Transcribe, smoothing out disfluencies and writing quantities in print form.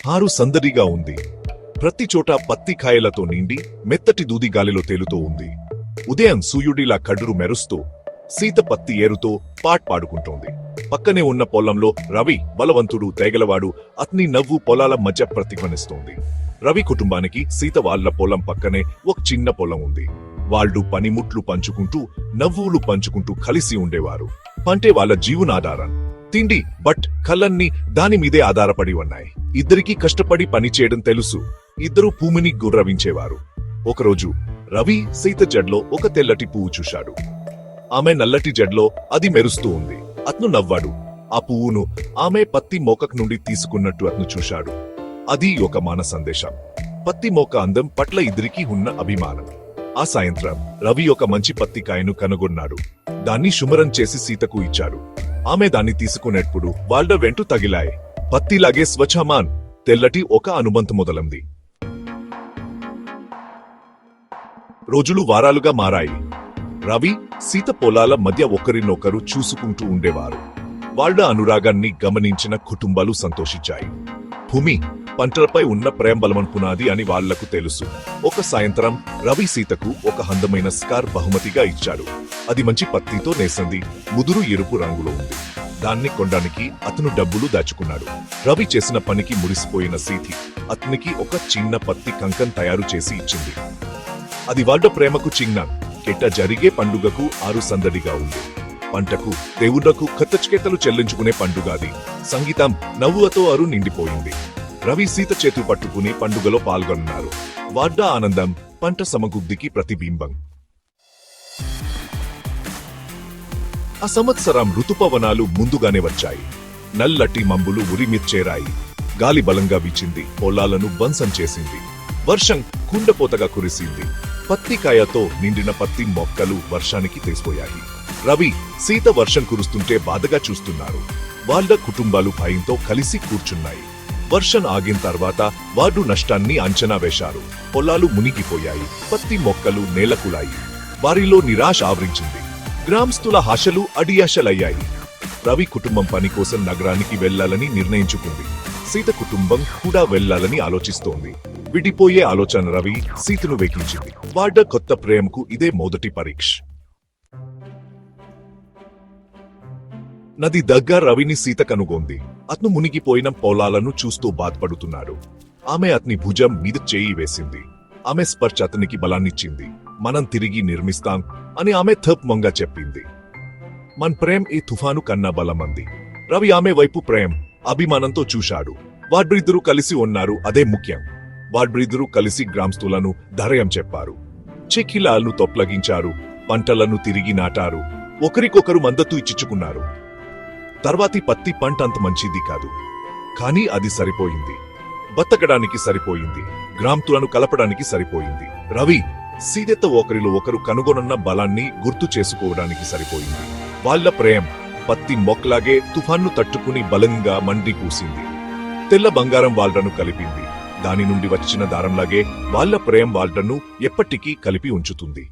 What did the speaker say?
హారు సందడిగా ఉంది. ప్రతి చోట పత్తి కాయలతో నిండి మెత్తటి దూది గాలిలో తేలుతూ ఉంది. ఉదయం సూర్యుడిలా కడురు మెరుస్తూ సీత పత్తి ఏరుతో పాడుకుంటోంది. పక్కనే ఉన్న పొలంలో రవి బలవంతుడు తేగలవాడు అతని నవ్వు పొలాల మధ్య ప్రతిధ్వనిస్తోంది. రవి కుటుంబానికి సీత వాళ్ళ పొలం పక్కనే ఒక చిన్న పొలం ఉంది. వాళ్ళు పనిముట్లు పంచుకుంటూ నవ్వులు పంచుకుంటూ కలిసి ఉండేవారు. పంటే వాళ్ళ జీవనాధారం. తిండి బట్ కళ్ళన్నీ దాని మీదే ఆధారపడి ఉన్నాయి. ఇద్దరికీ కష్టపడి పని చేయడం తెలుసు. ఇద్దరు భూమిని గుర్రవించేవారు. ఒకరోజు రవి సీత జడ్లో ఒక తెల్లటి పువ్వు చూశాడు. ఆమె నల్లటి జడ్లో అది మెరుస్తూ ఉంది. అతను నవ్వాడు. ఆ పువ్వును ఆమె పత్తి మోక నుండి తీసుకున్నట్టు అతను చూశాడు. అది ఒక మాన సందేశం. పత్తి మోక అందం పట్ల ఇద్దరికీ ఉన్న అభిమానం. ఆ సాయంత్రం రవి ఒక మంచి పత్తికాయను కనుగొన్నాడు. దాన్ని శుభ్రం చేసి సీతకు ఇచ్చాడు. ఆమె దాన్ని తీసుకునేప్పుడు వాళ్ళ వెంటు తగిలాయి. పత్తిలాగే స్వచ్ఛమాన్ తెల్లటి ఒక అనుబంధం మొదలంది. రోజులు వారాలుగా మారాయి. రవి సీత పొలాల మధ్య ఒకరినొకరు చూసుకుంటూ ఉండేవారు. వాళ్ళ అనురాగాన్ని గమనించిన కుటుంబాలు సంతోషించాయి. భూమి పంటలపై ఉన్న ప్రేమ బలమన్ పునాది అని వాళ్లకు తెలుసు. ఒక సాయంత్రం రవి సీతకు ఒక అందమైన స్కార్ బహుమతిగా ఇచ్చాడు. అది మంచి పత్తితో నేసింది. ముదురు ఎరుపు రంగులో ఉంది. దాన్ని కొనడానికి అతను డబ్బులు దాచుకున్నాడు. రవి చేసిన పనికి మురిసిపోయిన సీతి అతనికి ఒక చిన్న పత్తి కంకం తయారు చేసి ఇచ్చింది. అది వాళ్ళ ప్రేమకు చిహ్నం. కెట్ట జరిగే పండుగకు ఆరు సందడిగా ఉంది. పంటకు దేవుళ్లకు కత్తచికేతలు చెల్లించుకునే పండుగ అది. సంగీతం నవ్వులతో ఆరు నిండిపోయింది. రవి సీత చేతు పట్టుకుని పండుగలో పాల్గొన్నారు. వాళ్ళ ఆనందం పంట సమృద్ధికి ప్రతిబింబం. ఆ సంవత్సరం ఋతుపవనాలు ముందుగానే వచ్చాయి. నల్లటి మంబులు ఉరిమిచ్చేరాయి. గాలి బలంగా వీచింది. పొలాలను ధ్వంసం చేసింది. వర్షం కుండపోతగా కురిసింది. పత్తికాయతో నిండిన పత్తి మొక్కలు వర్షానికి తెసిపోయాయి. రవి సీత వర్షం కురుస్తుంటే బాధగా చూస్తున్నారు. వాళ్ళ కుటుంబాలు భయంతో కలిసి కూర్చున్నాయి. వర్షం ఆగిన తర్వాత వారు నష్టాన్ని అంచనా వేశారు. పొలాలు మునిగిపోయాయి. పత్తి మొక్కలు నేలకులాయి. వారిలో నిరాశ ఆవరించింది. గ్రామస్తుల ఆశలు అడియాశలయ్యాయి. రవి కుటుంబం పని కోసం నగరానికి వెళ్లాలని నిర్ణయించుకుంది. సీత కుటుంబం కూడా వెళ్లాలని ఆలోచిస్తోంది. విడిపోయే ఆలోచన రవి సీతను వెకించింది. వాళ్ళ కొత్త ప్రేమకు ఇదే మొదటి పరీక్ష. నది దగ్గర రవిని సీత కనుగొంది. అతను మునిగిపోయిన పొలాలను చూస్తూ బాధపడుతున్నాడు. ఆమె అతని భుజం మీద చేయి వేసింది. ఆమె స్పర్శ అతనికి బలాన్నిచ్చింది. మనం తిరిగి నిర్మిస్తాం అని ఆమె థప్మంగా చెప్పింది. మన ప్రేమ్ ఈ తుఫాను కన్నా బలమంది. రవి ఆమె వైపు ప్రేమ అభిమానంతో చూశాడు. వారిద్దరూ కలిసి ఉన్నారు, అదే ముఖ్యం. వారిద్దరూ కలిసి గ్రామస్తులను ధైర్యం చెప్పారు. చెక్కిలాలను తొప్లగించారు. పంటలను తిరిగి నాటారు. ఒకరికొకరు మద్దతు ఇచ్చుకున్నారు. తర్వాతి పత్తి పంట అంత మంచిది కాదు, కానీ అది సరిపోయింది. బతకడానికి సరిపోయింది. గ్రామస్తులను కలపడానికి సరిపోయింది. రవి సీతతో ఒకరిలో ఒకరు కనుగొనున్న బలాన్ని గుర్తు చేసుకోవడానికి సరిపోయింది. వాళ్ళ ప్రేమ పత్తి మొక్కలాగే తుఫాన్ను తట్టుకుని బలంగా మండి కూసింది. తెల్ల బంగారం వాళ్ళను కలిపింది. దాని నుండి వచ్చిన దారంలాగే వాళ్ళ ప్రేమ వాళ్ళను ఎప్పటికీ కలిపి ఉంచుతుంది.